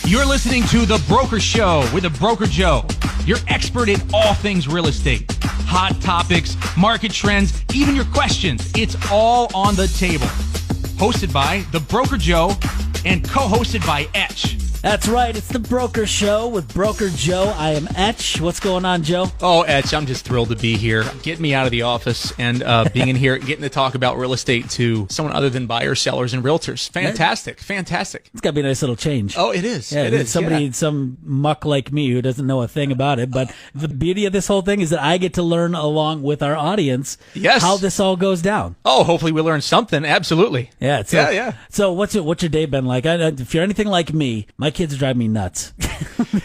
You're listening to The Broker Show with the Broker Joe, your expert in all things real estate. Hot topics, market trends, even your questions. It's all on the table. Hosted by The Broker Joe and co-hosted by Etch. That's right. It's The Broker Show with Broker Joe. I am Etch. What's going on, Joe? Oh, Etch, I'm just thrilled to be here. Getting me out of the office and being in here, getting to talk about real estate to someone other than buyers, sellers, and realtors. Fantastic. Fantastic. It's got to be a nice little change. Oh, it is. Yeah, it is. Somebody, some muck like me who doesn't know a thing about it. But the beauty of this whole thing is that I get to learn along with our audience how this all goes down. Oh, hopefully we learn something. Absolutely. Yeah. So what's your day been like? If you're anything like me, my kids drive me nuts.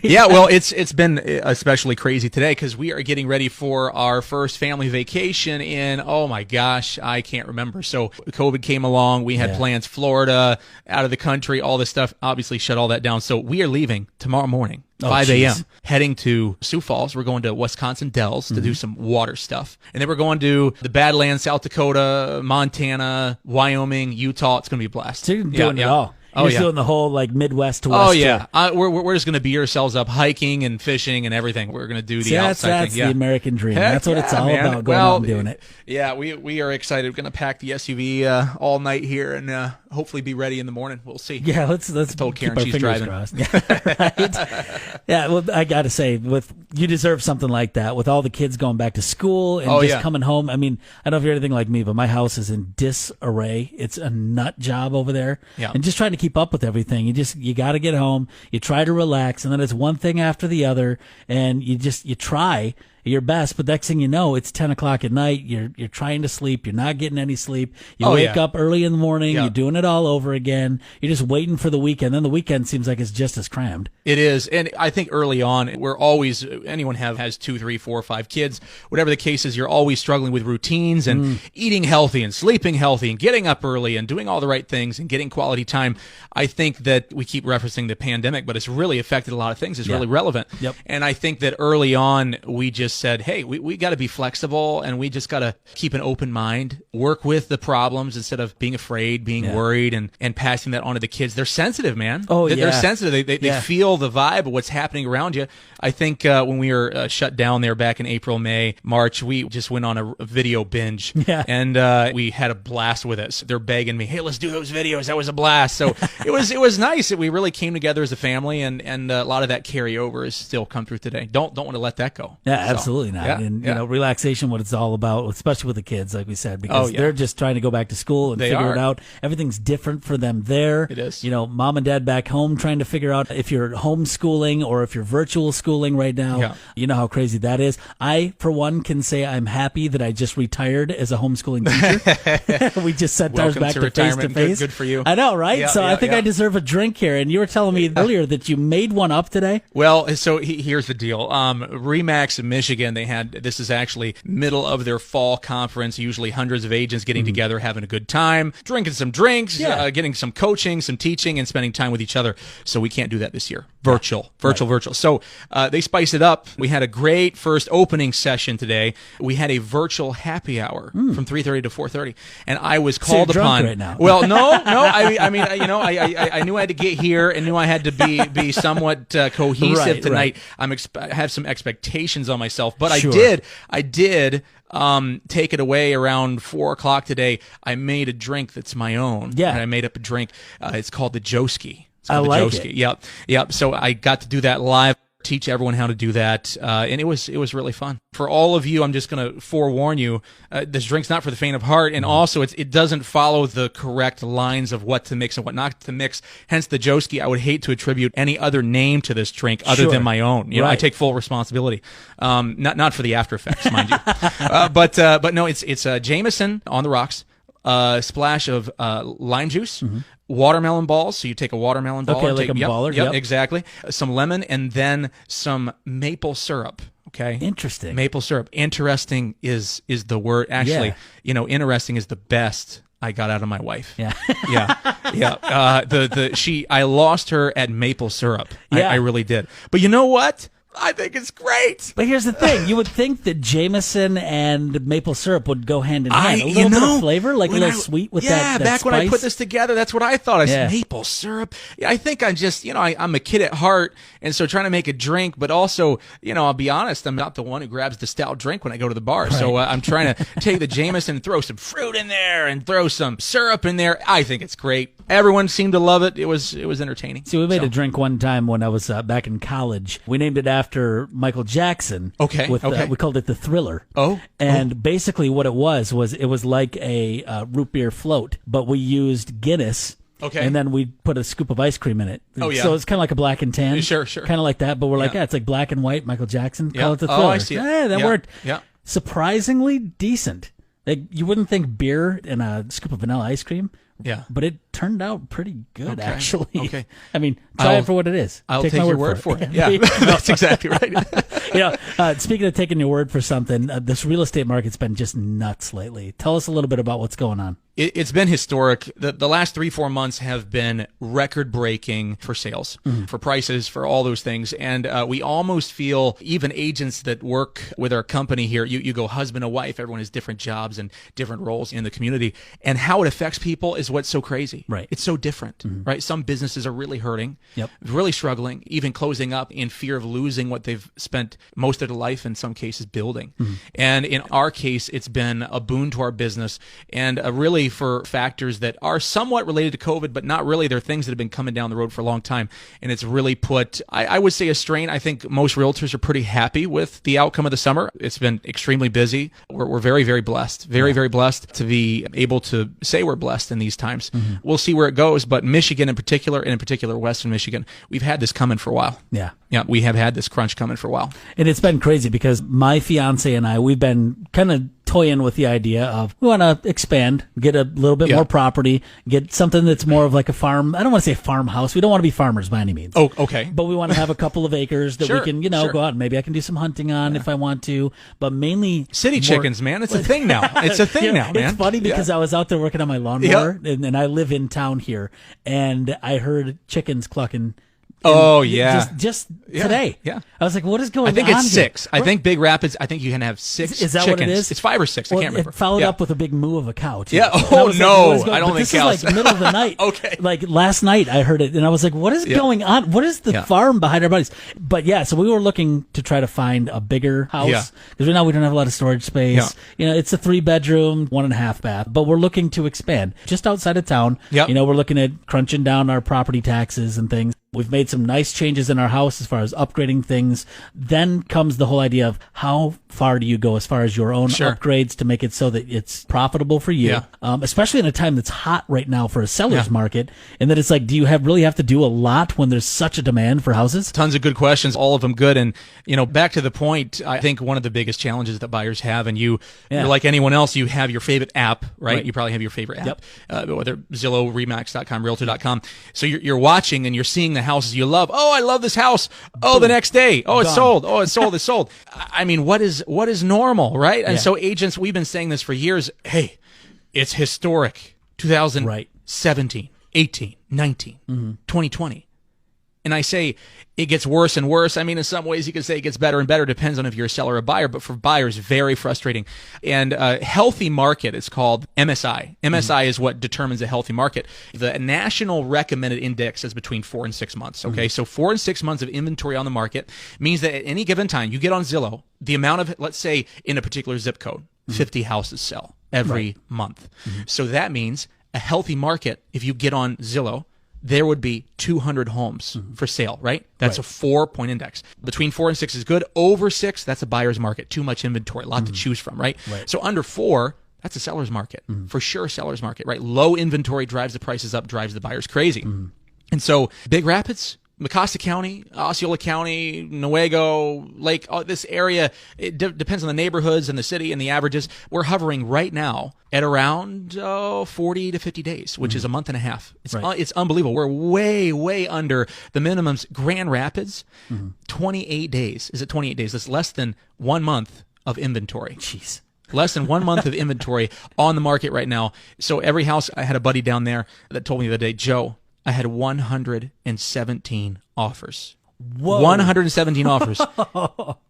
Yeah, well, it's been especially crazy today because we are getting ready for our first family vacation in, oh my gosh, I can't remember. So COVID came along. We had plans, Florida, out of the country, all this stuff, obviously shut all that down. So we are leaving tomorrow morning. 5 a.m. heading to Sioux Falls. We're going to Wisconsin Dells to do some water stuff. And then we're going to the Badlands, South Dakota, Montana, Wyoming, Utah. It's going to be a blast. So you're doing it all. You're just doing the whole Midwest to West. Oh, yeah. We're just going to beat ourselves up hiking and fishing and everything. We're going to do the outside that's thing. the American dream. That's what it's all about, going out and doing it. Yeah, we are excited. We're going to pack the SUV all night here and hopefully be ready in the morning. We'll see. Yeah, let's told keep Karen our she's fingers driving. crossed. Right? Yeah, well, I got to say, you deserve something like that with all the kids going back to school and coming home. I mean, I don't know if you're anything like me, but my house is in disarray. It's a nut job over there. Yeah. And just trying to keep up with everything. You got to get home. You try to relax, and then it's one thing after the other, and you try your best, but next thing you know, it's 10 o'clock at night. You're trying to sleep. You're not getting any sleep. You wake up early in the morning. You're doing it all over again. You're just waiting for the weekend. Then the weekend seems like it's just as crammed. It is. And I think early on, anyone has 2, 3, 4, 5 kids, whatever the case is, you're always struggling with routines and eating healthy and sleeping healthy and getting up early and doing all the right things and getting quality time. I think that we keep referencing the pandemic, but it's really affected a lot of things. It's really relevant. Yep. And I think that early on, we just said, hey, we got to be flexible and we just got to keep an open mind, work with the problems instead of being afraid, being worried and passing that on to the kids. They're sensitive, man. They're sensitive. They feel the vibe of what's happening around you. I think when we were shut down there back in April, May, March, we just went on a video binge and we had a blast with it. So they're begging me, hey, let's do those videos. That was a blast. So it was nice that we really came together as a family and a lot of that carryover has still come through today. Don't want to let that go. Yeah, absolutely not. And relaxation, what it's all about, especially with the kids, like we said, because they're just trying to go back to school and figure it out. Everything's different for them there. It is. Mom and dad back home trying to figure out if you're homeschooling or if you're virtual schooling right now. Yeah. You know how crazy that is. I, for one, can say I'm happy that I just retired as a homeschooling teacher. We just sent ours back to face-to-face. Good for you. I know, right? So I think I deserve a drink here. And you were telling me earlier that you made one up today? Well, so here's the deal. Remax in Michigan, this is actually middle of their fall conference, usually hundreds of agents getting together, having a good time, drinking some drinks, getting some coaching, some teaching, and spending time with each other. So we can't do that this year. Virtual. So they spiced it up. We had a great first opening session today. We had a virtual happy hour from 3:30 to 4:30, and I was called upon. Right now. Well, no. I mean, I knew I had to get here and knew I had to be somewhat cohesive tonight. Right. I have some expectations on myself, but I did take it away around 4 o'clock today. I made a drink that's my own. Yeah. And I made up a drink. It's called the Joski. I like it. Yep. So I got to do that live. Teach everyone how to do that, and it was really fun. For all of you, I'm just going to forewarn you, this drink's not for the faint of heart, and also it doesn't follow the correct lines of what to mix and what not to mix, hence the Joski. I would hate to attribute any other name to this drink other than my own. I take full responsibility, not for the after effects, mind you. But no, it's Jameson on the rocks, splash of lime juice, watermelon balls. So you take a watermelon ball. Okay, like a baller. Yep, exactly. Some lemon and then some maple syrup. Okay. Interesting. Maple syrup. Interesting is the word. Actually, interesting is the best I got out of my wife. Yeah. I lost her at maple syrup. I really did. But you know what? I think it's great. But here's the thing. You would think that Jameson and maple syrup would go hand in hand. A little bit of flavor, like a little sweet with that back spice. When I put this together, that's what I thought. I said, maple syrup. Yeah, I think I'm just, I'm a kid at heart, and so trying to make a drink, but also, I'll be honest, I'm not the one who grabs the stout drink when I go to the bar. Right. So I'm trying to take the Jameson and throw some fruit in there and throw some syrup in there. I think it's great. Everyone seemed to love it. It was entertaining. See, we made a drink one time when I was back in college. We named it after Michael Jackson. Okay. We called it the Thriller. And basically what it was like a root beer float, but we used Guinness. Okay. And then we put a scoop of ice cream in it. Oh, yeah. So it's kind of like a black and tan. Sure. Kind of like that, but we're like, it's like black and white, Michael Jackson. Yeah. Call it the Thriller. Oh, I see it. Yeah, that worked. Yeah. Surprisingly decent. Like, you wouldn't think beer and a scoop of vanilla ice cream. Yeah. But it turned out pretty good, actually. Okay. I mean, try it for what it is. I'll take your word for it. Yeah, that's exactly right. Speaking of taking your word for something, this real estate market's been just nuts lately. Tell us a little bit about what's going on. It's been historic. The last 3-4 months have been record-breaking for sales, for prices, for all those things. And we almost feel, even agents that work with our company here, you go husband and wife, everyone has different jobs and different roles in the community. And how it affects people is what's so crazy. Right. It's so different, right? Some businesses are really hurting, really struggling, even closing up in fear of losing what they've spent most of their life, in some cases, building. And in our case, it's been a boon to our business, and really for factors that are somewhat related to COVID, but not really. They're things that have been coming down the road for a long time. And it's really put, I would say, a strain. I think most realtors are pretty happy with the outcome of the summer. It's been extremely busy. We're very, very blessed, very blessed to be able to say we're blessed in these times. We'll see where it goes, but Michigan in particular, and in particular Western Michigan, we've had this coming for a while. Yeah, we have had this crunch coming for a while. And it's been crazy because my fiance and I, we've been kind of toying with the idea of we want to expand, get a little bit more property, get something that's more of like a farm. I don't want to say farmhouse. We don't want to be farmers by any means. Oh, okay. But we want to have a couple of acres that we can, go out and maybe I can do some hunting on if I want to. But mainly city chickens, man. It's a thing now. It's a thing now, man. It's funny because I was out there working on my lawnmower and I live in town here, and I heard chickens clucking. Just today. Yeah. I was like, what is going on? I think it's 6. I think Big Rapids, I think you can have 6 Is that chickens. What it is? It's 5 or 6. I can't remember. It followed up with a big moo of a cow, too. Yeah. Oh, no. I don't think cows. This is like middle of the night. Okay. Like last night I heard it, and I was like, what is going on? What is the farm behind our bodies? But so we were looking to try to find a bigger house. Because right now we don't have a lot of storage space. It's a 3-bedroom, 1.5 bath. But we're looking to expand just outside of town. We're looking at crunching down our property taxes and things. We've made some nice changes in our house as far as upgrading things. Then comes the whole idea of how far do you go as far as your own upgrades to make it so that it's profitable for you, especially in a time that's hot right now for a seller's market. And that it's like, do you really have to do a lot when there's such a demand for houses? Tons of good questions, all of them good. And, back to the point, I think one of the biggest challenges that buyers have, and you're like anyone else, you have your favorite app, right? You probably have your favorite app, whether Zillow, Remax.com, Realtor.com. So you're watching and you're seeing the houses you love. Oh, I love this house. Oh, the next day. Oh, it's sold. Oh, it's sold. It's sold. I mean, what is normal, right? And so agents, we've been saying this for years. Hey, it's historic. 2017, 18, 19, 2020. And I say it gets worse and worse. I mean, in some ways you could say it gets better and better. Depends on if you're a seller or a buyer. But for buyers, very frustrating. And a healthy market is called MSI. MSI is what determines a healthy market. The national recommended index is between 4 and 6 months. Okay, so 4 and 6 months of inventory on the market means that at any given time, you get on Zillow, the amount of, let's say, in a particular zip code, 50 houses sell every month. So that means a healthy market, if you get on Zillow, there would be 200 homes for sale, right? That's a 4-point index. Between 4 and 6 is good. Over 6, that's a buyer's market. Too much inventory, a lot to choose from, right? So under 4, that's a seller's market. For sure, seller's market, right? Low inventory drives the prices up, drives the buyers crazy. And so Big Rapids, Mecosta County, Osceola County, Newego, Lake, this area, it depends on the neighborhoods and the city and the averages. We're hovering right now at around 40 to 50 days, which is a month and a half. It's unbelievable. We're way under the minimums. Grand Rapids, 28 days. Is it 28 days? That's less than 1 month of inventory. Jeez. Less than 1 month of inventory on the market right now. So every house, I had a buddy down there that told me the other day, Joe, I had 117 offers. Whoa. 117 offers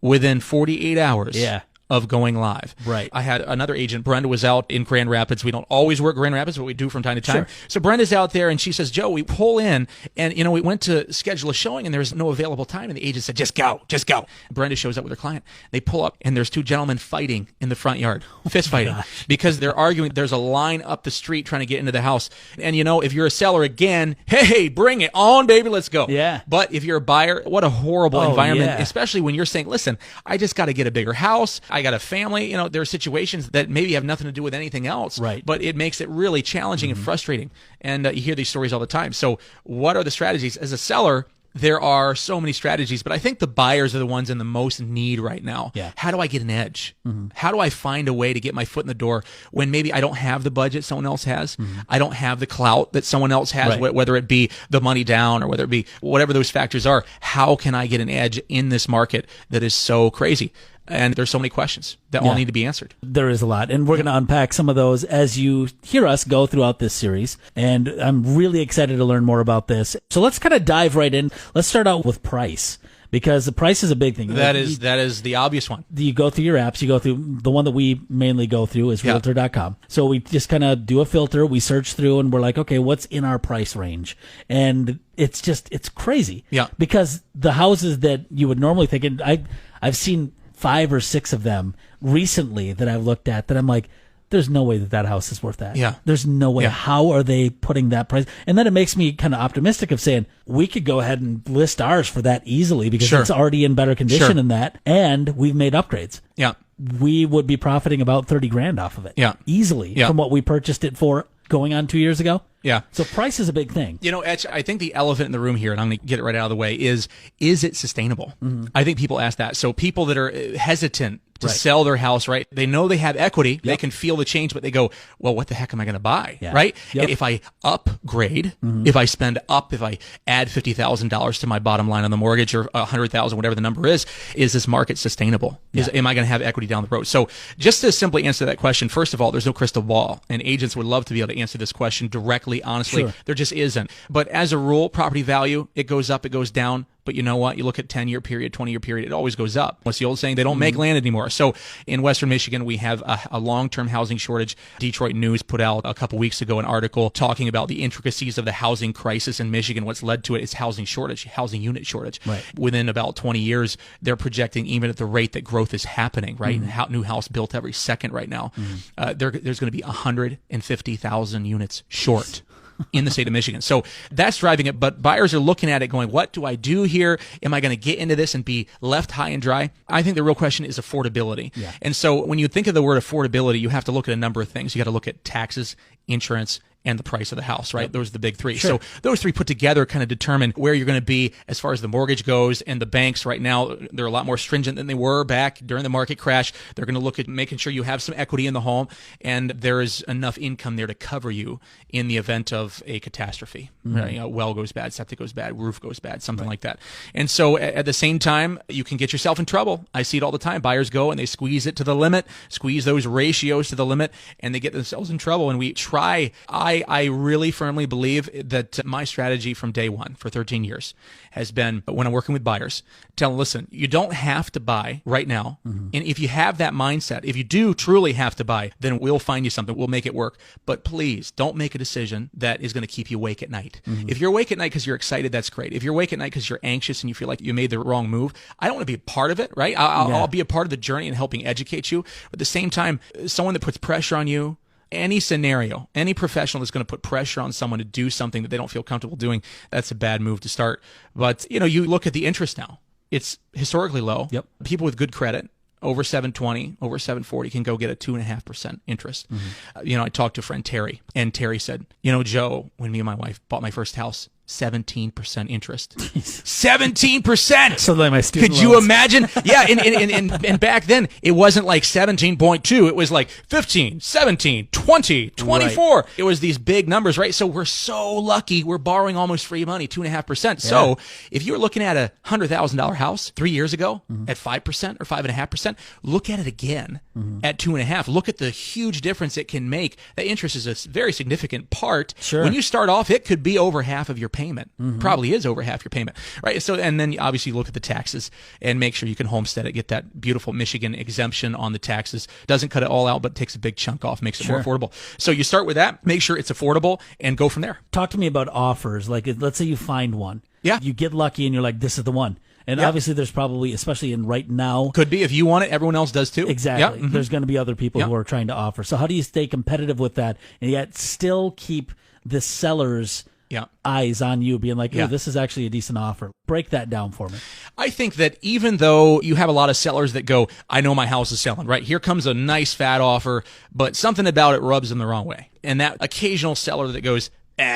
within 48 hours. Yeah. Of going live. Right. I had another agent, Brenda, was out in Grand Rapids. We don't always work Grand Rapids, but we do from time to time. Sure. So Brenda's out there and she says, Joe, we pull in and, we went to schedule a showing and there was no available time. And the agent said, just go. Brenda shows up with her client. They pull up and there's two gentlemen fighting in the front yard, fist fighting, because they're arguing. There's a line up the street trying to get into the house. And, if you're a seller again, hey, bring it on, baby, let's go. Yeah. But if you're a buyer, what a horrible environment, yeah. especially when you're saying, listen, I just got to get a bigger house. I got a family. There are situations that maybe have nothing to do with anything else, right? But it makes it really challenging and frustrating. And you hear these stories all the time. So what are the strategies? As a seller, there are so many strategies, but I think the buyers are the ones in the most need right now. Yeah. How do I get an edge? How do I find a way to get my foot in the door when maybe I don't have the budget someone else has? I don't have the clout that someone else has, right. Whether it be the money down or whether it be whatever those factors are. How can I get an edge in this market that is so crazy? And there's so many questions that all need to be answered. There is a lot. And we're going to unpack some of those as you hear us go throughout this series. And I'm really excited to learn more about this. So let's kind of dive right in. Let's start out with price, because the price is a big thing. That is the obvious one. You go through your apps. You go through the one that we mainly go through is Realtor.com. So we just kind of do a filter. We search through and we're like, okay, what's in our price range? And it's crazy. Yeah. Because the houses that you would normally think, and I've seen 5 or 6 of them recently that I've looked at that I'm like, there's no way that house is worth that. Yeah. There's no way. Yeah. How are they putting that price? And then it makes me kind of optimistic of saying we could go ahead and list ours for that easily because it's already in better condition than that. And we've made upgrades. Yeah. We would be profiting about $30,000 off of it. Yeah. Easily from what we purchased it for going on 2 years ago. Yeah. So price is a big thing. Etch, I think the elephant in the room here, and I'm going to get it right out of the way, is it sustainable? I think people ask that. So people that are hesitant to sell their house, right? They know they have equity. They can feel the change, but they go, well, what the heck am I going to buy? Right? If I upgrade, if I add $50,000 to my bottom line on the mortgage or $100,000, whatever the number is this market sustainable? Am I going to have equity down the road? So just to simply answer that question, first of all, there's no crystal ball, and agents would love to be able to answer this question directly, honestly. There just isn't. But as a rule, property value, it goes up, it goes down. But you know what? You look at 10-year period, 20-year period, it always goes up. What's the old saying? They don't make land anymore. So in Western Michigan, we have a long-term housing shortage. Detroit News put out a couple weeks ago an article talking about the intricacies of the housing crisis in Michigan. What's led to it is housing shortage, housing unit shortage. Right. Within about 20 years, they're projecting, even at the rate that growth is happening, right? New house built every second right now. There's going to be 150,000 units short in the state of Michigan. So that's driving it. But buyers are looking at it going, what do I do here? Am I going to get into this and be left high and dry? I think the real question is affordability. Yeah. And so when you think of the word affordability, you have to look at a number of things. You got to look at taxes, insurance, and the price of the house, right? Those are the big three. So those three put together kind of determine where you're going to be as far as the mortgage goes. And the banks right now, they're a lot more stringent than they were back during the market crash. They're going to look at making sure you have some equity in the home and there is enough income there to cover you in the event of a catastrophe. Right? Well goes bad, septic goes bad, roof goes bad, something like that. And so at the same time, you can get yourself in trouble. I see it all the time. Buyers go and they squeeze it to the limit, squeeze those ratios to the limit, and they get themselves in trouble. And we try, I really firmly believe that my strategy from day one for 13 years has been, when I'm working with buyers, tell them, listen, you don't have to buy right now. And if you have that mindset, if you do truly have to buy, then we'll find you something. We'll make it work. But please don't make a decision that is going to keep you awake at night. If you're awake at night because you're excited, that's great. If you're awake at night because you're anxious and you feel like you made the wrong move, I don't want to be a part of it, right? I'll be a part of the journey and helping educate you. But at the same time, someone that puts pressure on you, any scenario, any professional that's going to put pressure on someone to do something that they don't feel comfortable doing, that's a bad move to start. But, you look at the interest now. It's historically low. People with good credit, over 720, over 740, can go get a 2.5% interest. I talked to a friend, Terry, and Terry said, Joe, when me and my wife bought my first house, 17% interest. 17%. So like my student Could you imagine? Yeah, and back then it wasn't like 17.2. It was like 15, 17, 20, 24. Right. It was these big numbers, right? So we're so lucky. We're borrowing almost free money, 2.5%. Yeah. So if you were looking at a $100,000 house 3 years ago at 5% or 5.5%, look at it again at 2.5%. Look at the huge difference it can make. That interest is a very significant part. Sure. When you start off, it could be over half of your payment. Probably is over half your payment, right? So, and then obviously you look at the taxes and make sure you can homestead it, get that beautiful Michigan exemption on the taxes. Doesn't cut it all out, but takes a big chunk off, makes it more affordable. So you start with that, make sure it's affordable, and go from there. Talk to me about offers. Like, let's say you find one. Yeah. You get lucky and you're like, this is the one. And obviously there's probably, especially in right now. Could be. If you want it, everyone else does too. Exactly. There's going to be other people who are trying to offer. So how do you stay competitive with that and yet still keep the seller's eyes on you, being like, oh, this is actually a decent offer? Break that down for me. I think that even though you have a lot of sellers that go, I know my house is selling, right? Here comes a nice fat offer, but something about it rubs them the wrong way. And that occasional seller that goes,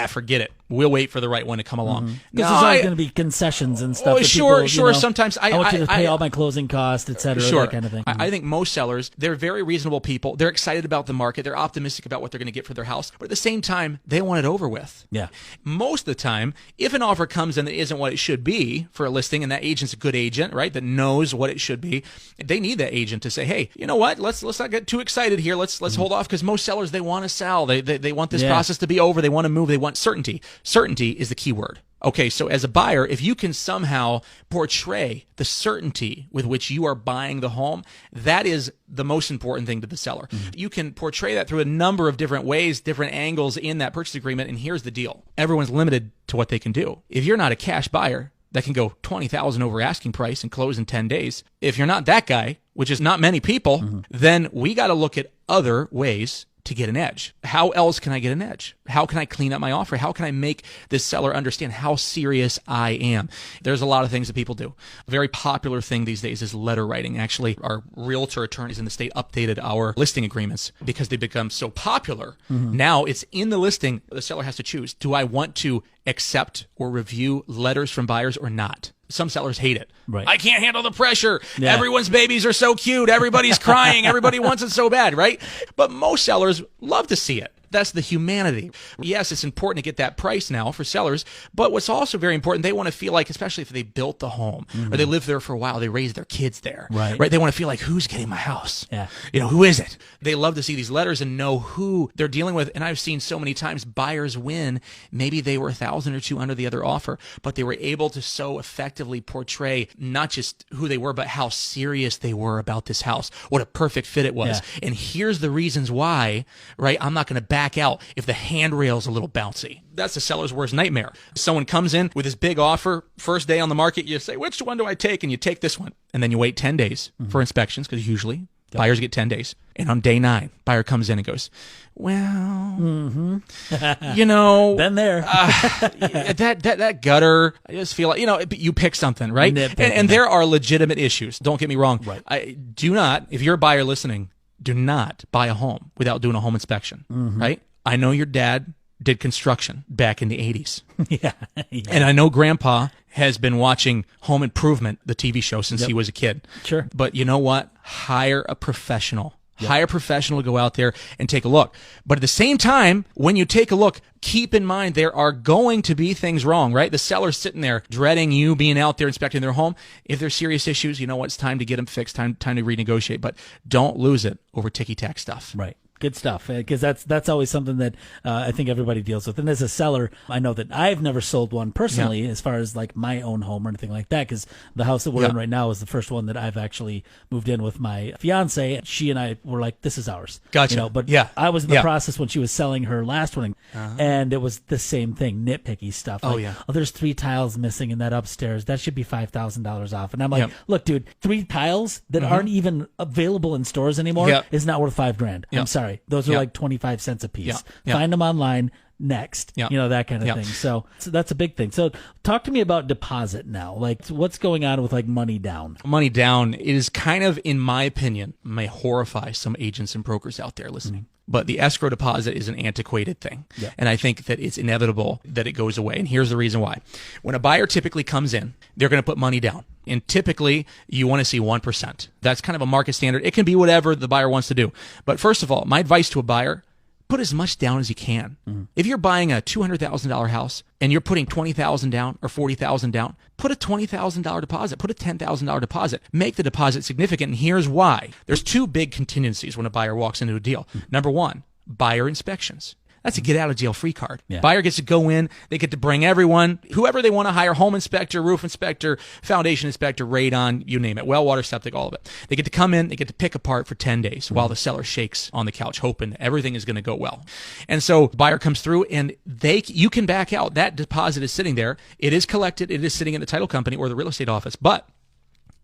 forget it. We'll wait for the right one to come along. Because there's always going to be concessions and stuff. Sure. People, Sometimes I want you to pay all my closing costs, et cetera, that kind of thing. I think most sellers, they're very reasonable people. They're excited about the market. They're optimistic about what they're going to get for their house. But at the same time, they want it over with. Yeah. Most of the time, if an offer comes in that isn't what it should be for a listing, and that agent's a good agent, right, that knows what it should be, they need that agent to say, hey, you know what? Let's not get too excited here. Let's hold off, because most sellers, they want to sell. They want this process to be over. They want to move. They want certainty. Certainty is the key word. Okay, so as a buyer, if you can somehow portray the certainty with which you are buying the home, that is the most important thing to the seller. You can portray that through a number of different ways, different angles in that purchase agreement, and here's the deal. Everyone's limited to what they can do. If you're not a cash buyer that can go $20,000 over asking price and close in 10 days, if you're not that guy, which is not many people, then we got to look at other ways to get an edge. How else can I get an edge? How can I clean up my offer? How can I make this seller understand how serious I am? There's a lot of things that people do. A very popular thing these days is letter writing. Actually, our realtor attorneys in the state updated our listing agreements because they become so popular. Now it's in the listing. The seller has to choose. Do I want to accept or review letters from buyers or not? Some sellers hate it. Right. I can't handle the pressure. Yeah. Everyone's babies are so cute. Everybody's crying. Everybody wants it so bad, right? But most sellers love to see it. That's the humanity. Yes, it's important to get that price now for sellers, but what's also very important, they want to feel like, especially if they built the home or they live there for a while, they raised their kids there, right? They want to feel like, who's getting my house? Yeah. Who is it? They love to see these letters and know who they're dealing with. And I've seen so many times buyers win. Maybe they were $1,000 or $200 under the other offer, but they were able to so effectively portray not just who they were, but how serious they were about this house. What a perfect fit it was. Yeah. And here's the reasons why, right? I'm not going to back out if the handrail's a little bouncy. That's the seller's worst nightmare. Someone comes in with this big offer, first day on the market, you say, which one do I take? And you take this one. And then you wait 10 days for inspections, because usually buyers get 10 days. And on day 9, buyer comes in and goes, well, been there. that gutter, I just feel like, you pick something, right? And there are legitimate issues. Don't get me wrong. Right. If you're a buyer listening, do not buy a home without doing a home inspection, right? I know your dad did construction back in the 80s. Yeah. And I know Grandpa has been watching Home Improvement, the TV show, since he was a kid. Sure. But you know what? Hire a professional. Hire a professional to go out there and take a look. But at the same time, when you take a look, keep in mind there are going to be things wrong, right? The seller's sitting there dreading you being out there inspecting their home. If there's serious issues, you know what? It's time to get them fixed, time to renegotiate. But don't lose it over ticky-tack stuff. Right. Good stuff, because that's always something that I think everybody deals with. And as a seller, I know that I've never sold one personally, as far as like my own home or anything like that, because the house that we're in right now is the first one that I've actually moved in with my fiance. She and I were like, this is ours. Gotcha. But I was in the process when she was selling her last one, and it was the same thing, nitpicky stuff. Like, there's 3 tiles missing in that upstairs. That should be $5,000 off. And I'm like, look, dude, 3 tiles that aren't even available in stores anymore is not worth $5,000. I'm sorry. Those are like 25 cents a piece. Find them online. Next, that kind of thing. So that's a big thing. So talk to me about deposit now. Like, what's going on with like money down? Money down is kind of, in my opinion, may horrify some agents and brokers out there listening. But the escrow deposit is an antiquated thing. And I think that it's inevitable that it goes away. And here's the reason why. When a buyer typically comes in, they're going to put money down. And typically, you want to see 1%. That's kind of a market standard. It can be whatever the buyer wants to do. But first of all, my advice to a buyer, put as much down as you can. If you're buying a $200,000 house and you're putting $20,000 down or $40,000 down, put a $20,000 deposit, put a $10,000 deposit. Make the deposit significant. And here's why. There's 2 big contingencies when a buyer walks into a deal. Number 1, buyer inspections. That's a get out of jail free card. Yeah. Buyer gets to go in. They get to bring everyone, whoever they want to hire, home inspector, roof inspector, foundation inspector, radon, you name it, well, water, septic, all of it. They get to come in. They get to pick apart for 10 days while the seller shakes on the couch, hoping everything is going to go well. And so buyer comes through and you can back out. That deposit is sitting there. It is collected. It is sitting in the title company or the real estate office, but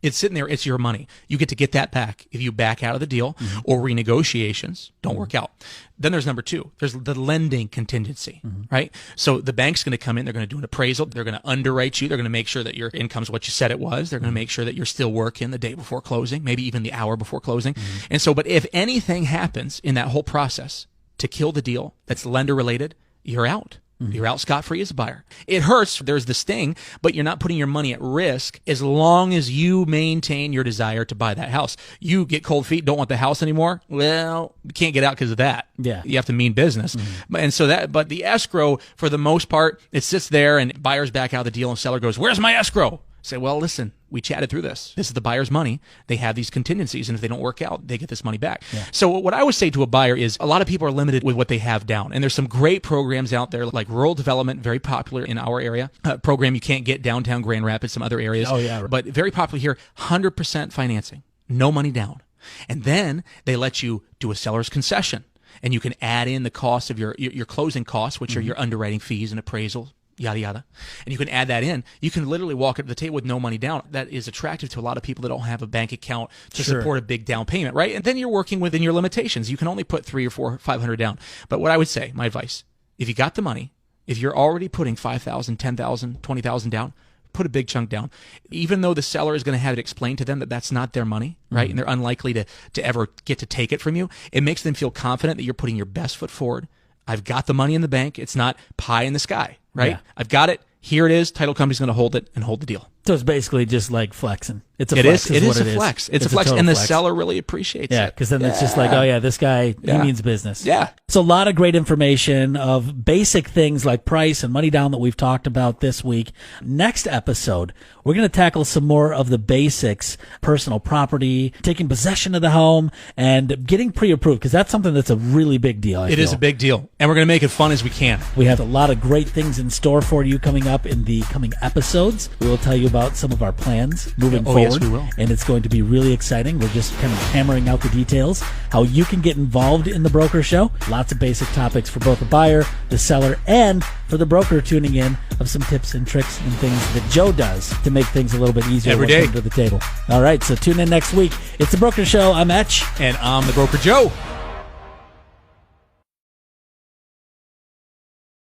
it's sitting there. It's your money. You get to get that back if you back out of the deal or renegotiations don't work out. Then there's number two. There's the lending contingency, right? So the bank's going to come in. They're going to do an appraisal. They're going to underwrite you. They're going to make sure that your income's what you said it was. They're going to make sure that you're still working the day before closing, maybe even the hour before closing. And so, but if anything happens in that whole process to kill the deal that's lender related, you're out. You're out scot-free as a buyer. It hurts. There's the sting, but you're not putting your money at risk as long as you maintain your desire to buy that house. You get cold feet, don't want the house anymore. Well, you can't get out because of that. Yeah. You have to mean business. And so but the escrow, for the most part, it sits there and buyers back out of the deal and seller goes, where's my escrow? Say, well, listen, we chatted through this. This is the buyer's money. They have these contingencies, and if they don't work out, they get this money back. Yeah. So what I would say to a buyer is a lot of people are limited with what they have down, and there's some great programs out there like Rural Development, very popular in our area. Program you can't get downtown Grand Rapids, some other areas. Oh, yeah. But very popular here, 100% financing, no money down. And then they let you do a seller's concession, and you can add in the cost of your closing costs, which are your underwriting fees and appraisal, yada, yada. And you can add that in. You can literally walk up to the table with no money down. That is attractive to a lot of people that don't have a bank account to support a big down payment, right? And then you're working within your limitations. You can only put $300 or $400, $500 down. But what I would say, my advice, if you got the money, if you're already putting $5,000, $10,000, $20,000 down, put a big chunk down. Even though the seller is going to have it explained to them that that's not their money, right? And they're unlikely to ever get to take it from you. It makes them feel confident that you're putting your best foot forward. I've got the money in the bank. It's not pie in the sky, right? Yeah. I've got it. Here it is. Title company's going to hold it and hold the deal. So it's basically just like flexing. It's a flex. It is a flex. It's a flex, and the seller really appreciates it. Yeah, because then it's just like, oh yeah, this guy, he means business. Yeah. So a lot of great information of basic things like price and money down that we've talked about this week. Next episode, we're going to tackle some more of the basics, personal property, taking possession of the home, and getting pre-approved, because that's something that's a really big deal. It is a big deal, and we're going to make it fun as we can. We have a lot of great things in store for you coming up in the coming episodes. We will tell you about some of our plans moving forward. Yes, we will. And it's going to be really exciting. We're just kind of hammering out the details, how you can get involved in the broker show. Lots of basic topics for both the buyer, the seller, and for the broker tuning in, of some tips and tricks and things that Joe does to make things a little bit easier every day to the table. All right, so tune in next week. It's the Broker Show. I'm Etch. And I'm the Broker Joe.